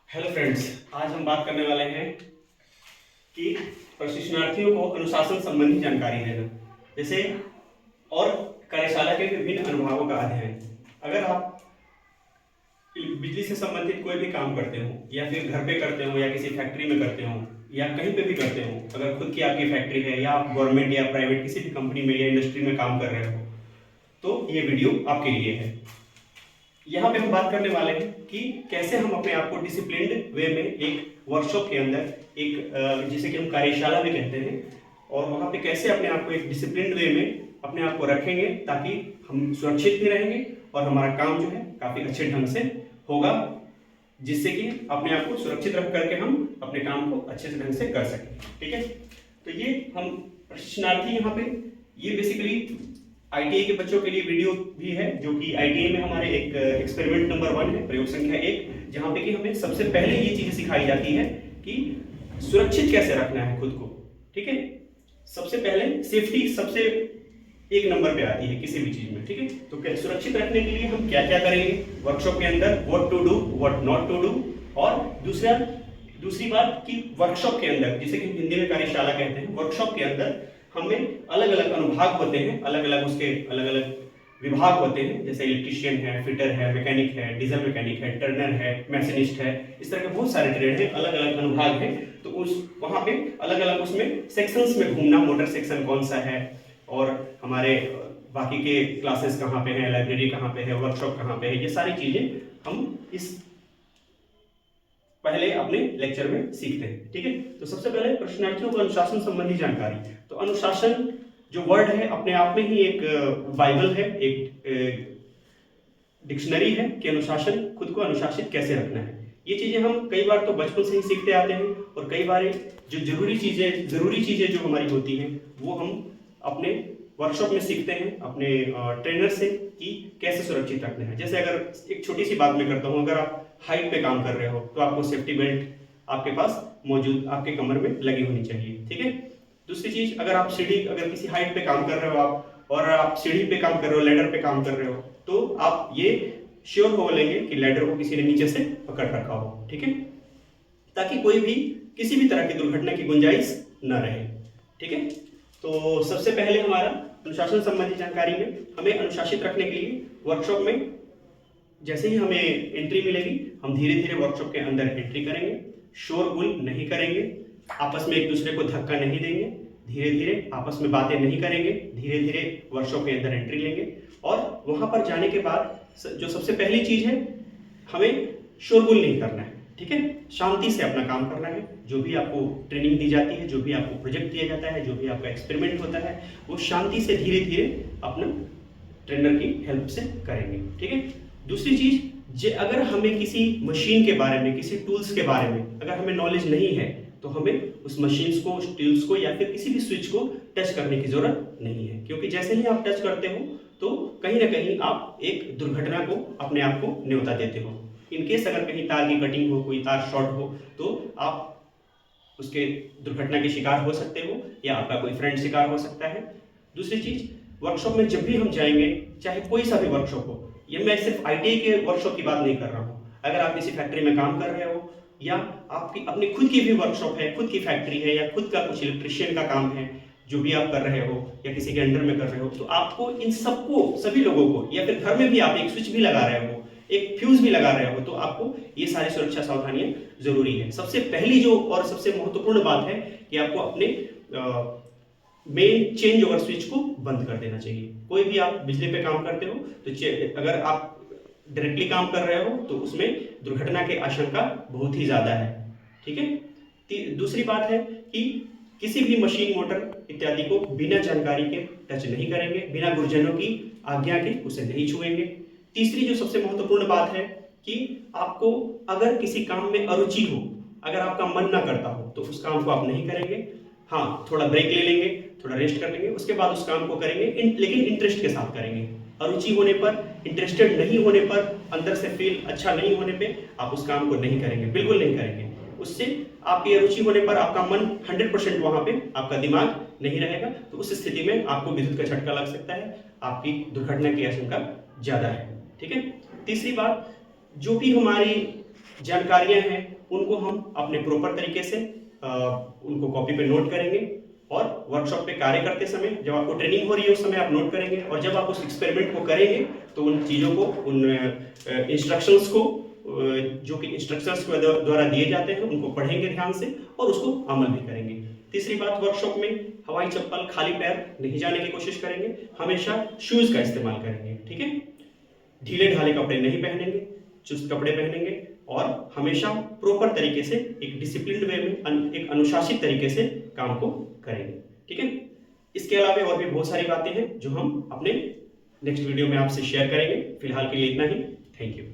Hello friends, आज हम बात करने वाले हैं कि प्रशिक्षणार्थियों को अनुशासन संबंधी जानकारी देना, जैसे और कार्यशाला के विभिन्न अनुभवों का अध्ययन। अगर आप बिजली से संबंधित कोई भी काम करते हो या फिर घर पे करते हो या किसी फैक्ट्री में करते हो या कहीं पे भी करते हो, अगर खुद की आपकी फैक्ट्री है या आप गवर्नमेंट या प्राइवेट किसी भी कंपनी में या इंडस्ट्री में काम कर रहे हो, तो ये वीडियो आपके लिए है। यहाँ पे हम बात करने वाले हैं कि कैसे हम अपने आप को डिसिप्लिन्ड वे में एक वर्कशॉप के अंदर एक जिसे कि हम कार्यशाला भी कहते हैं, और वहाँ पे कैसे अपने आप को एक डिसिप्लिन्ड वे में अपने आप को रखेंगे ताकि हम सुरक्षित भी रहेंगे और हमारा काम जो है काफ़ी अच्छे ढंग से होगा, जिससे कि अपने आप को सुरक्षित रख करके हम अपने काम को अच्छे से ढंग से कर सकें। ठीक है, तो ये हम प्रशिक्षणार्थी यहाँ पे ये बेसिकली आईटीआई के बच्चों के लिए वीडियो भी है, जो कि आईटीआई में हमारे एक एक्सपेरिमेंट नंबर 1 है, प्रयोग संख्या 1, जहाँ पे कि हमें सबसे पहले ये चीजें सिखाई जाती है कि सुरक्षित कैसे रखना है खुद को। ठीक है, सबसे पहले सेफ्टी सबसे एक नंबर पे आती है किसी भी चीज में। ठीक है, तो सुरक्षित रखने के लिए हम क्या क्या करेंगे वर्कशॉप के अंदर, what to do what not to do, और दूसरी बात कि वर्कशॉप के अंदर, जिसे कि हिंदी में कार्यशाला कहते हैं, वर्कशॉप के अंदर हमें अलग अलग अनुभाग होते हैं, अलग अलग उसके अलग अलग विभाग होते हैं, जैसे इलेक्ट्रिशियन है, फिटर है, मैकेनिक है, डीजल मैकेनिक है, टर्नर है, मैशनिस्ट है, इस तरह के बहुत सारे ट्रेड हैं, अलग अलग अनुभाग हैं। तो उस वहाँ पे अलग अलग उसमें सेक्शंस में घूमना, मोटर सेक्शन कौन सा है और हमारे बाकी के क्लासेस कहाँ पे हैं, लाइब्रेरी कहाँ पे है, वर्कशॉप कहाँ पे है, ये सारी चीजें हम इस पहले अपने लेक्चर में सीखते हैं। ठीक है, तो सबसे पहले प्रशिक्षणार्थियों को अनुशासन संबंधी जानकारी। तो अनुशासन जो वर्ड है अपने आप में ही एक बाइबल है, एक डिक्शनरी है कि अनुशासन, खुद को अनुशासित कैसे रखना है। ये चीजें हम कई बार तो बचपन से ही सीखते आते हैं, और कई बार जो जरूरी चीजें जो हमारी होती हैं वो हम अपने वर्कशॉप में सीखते हैं अपने ट्रेनर से कि कैसे सुरक्षित रखना है। जैसे अगर एक छोटी सी बात मैं करता हूँ, अगर आप हाइट पे काम कर रहे हो तो आपको सेफ्टी बेल्ट आपके पास मौजूद आपके कमर में लगी होनी चाहिए। ठीक है, दूसरी चीज, अगर किसी हाइट पे काम कर रहे हो आप, और आप सीढ़ी पे काम कर रहे हो, लैडर पे काम कर रहे हो, तो आप ये श्योर हो लेंगे कि लैडर को किसी ने नीचे से पकड़ रखा हो। ठीक है, ताकि कोई भी किसी भी तरह की दुर्घटना की गुंजाइश न रहे। ठीक है, तो सबसे पहले हमारा अनुशासन संबंधी जानकारी में हमें अनुशासित रखने के लिए वर्कशॉप में जैसे ही हमें एंट्री मिलेगी, हम धीरे धीरे वर्कशॉप के अंदर एंट्री करेंगे, शोरगुल नहीं करेंगे, आपस में एक दूसरे को धक्का नहीं देंगे, धीरे धीरे आपस में बातें नहीं करेंगे, धीरे धीरे वर्कशॉप के अंदर एंट्री लेंगे। और वहां पर जाने के बाद जो सबसे पहली चीज है, हमें शोरगुल नहीं करना है। ठीक है, शांति से अपना काम करना है। जो भी आपको ट्रेनिंग दी जाती है, जो भी आपको प्रोजेक्ट दिया जाता है, जो भी आपका एक्सपेरिमेंट होता है, वो शांति से धीरे धीरे अपना ट्रेनर की हेल्प से करेंगे। ठीक है, दूसरी चीज, अगर हमें किसी मशीन के बारे में, किसी टूल्स के बारे में अगर हमें नॉलेज नहीं है, तो हमें उस मशीन्स को, उस टूल्स को या फिर किसी भी स्विच को टच करने की जरूरत नहीं है, क्योंकि जैसे ही आप टच करते हो तो कहीं ना कहीं आप एक दुर्घटना को अपने आप को न्योता देते हो। इनकेस अगर कहीं तार की कटिंग हो, कोई तार शॉर्ट हो, तो आप उसके दुर्घटना के शिकार हो सकते हो या आपका कोई फ्रेंड शिकार हो सकता है। दूसरी चीज, वर्कशॉप में जब भी हम जाएंगे, चाहे कोई सा भी वर्कशॉप हो, ये मैं सिर्फ आईटीआई के वर्कशॉप की बात नहीं कर रहा हूँ, अगर आप किसी फैक्ट्री में काम कर रहे हो या आपकी अपनी खुद की भी वर्कशॉप है, खुद की फैक्ट्री है, या खुद का कुछ इलेक्ट्रिशियन का काम है जो भी आप कर रहे हो या किसी के अंडर में कर रहे हो, तो आपको इन सबको, सभी लोगों को, या फिर घर में भी आप एक स्विच भी लगा रहे हो, एक फ्यूज भी लगा रहे हो, तो आपको ये सारी सुरक्षा सावधानियां जरूरी है। सबसे पहली जो और सबसे महत्वपूर्ण बात है कि आपको अपने मेन चेंज ओवर स्विच को बंद कर देना चाहिए। कोई भी आप बिजली पे काम करते हो तो अगर आप डायरेक्टली काम कर रहे हो तो उसमें दुर्घटना की आशंका बहुत ही ज्यादा है। ठीक है, दूसरी बात है कि किसी भी मशीन, मोटर इत्यादि को बिना जानकारी के टच नहीं करेंगे, बिना गुरुजनों की आज्ञा के उसे नहीं छुएंगे। तीसरी जो सबसे महत्वपूर्ण बात है कि आपको अगर किसी काम में अरुचि हो, अगर आपका मन ना करता हो, तो उस काम को आप नहीं करेंगे। हाँ, थोड़ा ब्रेक ले लेंगे, थोड़ा रेस्ट कर लेंगे, उसके बाद उस काम को करेंगे, लेकिन इंटरेस्ट के साथ करेंगे। अरुचि होने पर, इंटरेस्टेड नहीं होने पर, अंदर से फील अच्छा नहीं होने पे आप उस काम को नहीं करेंगे, बिल्कुल नहीं करेंगे। उससे आपकी अरुचि होने पर आपका मन 100% वहां पे, आपका दिमाग नहीं रहेगा, तो उस स्थिति में आपको विद्युत का झटका लग सकता है, आपकी दुर्घटना की आशंका ज्यादा है। ठीक है, तीसरी बात, जो भी हमारी जानकारियां हैं उनको हम अपने प्रॉपर तरीके से उनको कॉपी पे नोट करेंगे, और वर्कशॉप पे कार्य करते समय जब आपको ट्रेनिंग हो रही है उस समय आप नोट करेंगे, और जब आप उस एक्सपेरिमेंट को करेंगे तो उन चीज़ों को, उन इंस्ट्रक्शंस को जो कि इंस्ट्रक्शंस के द्वारा दिए जाते हैं उनको पढ़ेंगे ध्यान से और उसको अमल भी करेंगे। तीसरी बात, वर्कशॉप में हवाई चप्पल खाली पैर नहीं जाने की कोशिश करेंगे, हमेशा शूज का इस्तेमाल करेंगे, ठीक है। ढीले ढाले कपड़े नहीं पहनेंगे, चुस्त कपड़े पहनेंगे, और हमेशा प्रॉपर तरीके से एक डिसिप्लिन्ड वे में, एक अनुशासित तरीके से काम को करेंगे, ठीक है। इसके अलावा और भी बहुत सारी बातें हैं जो हम अपने नेक्स्ट वीडियो में आपसे शेयर करेंगे। फिलहाल के लिए इतना ही। Thank you.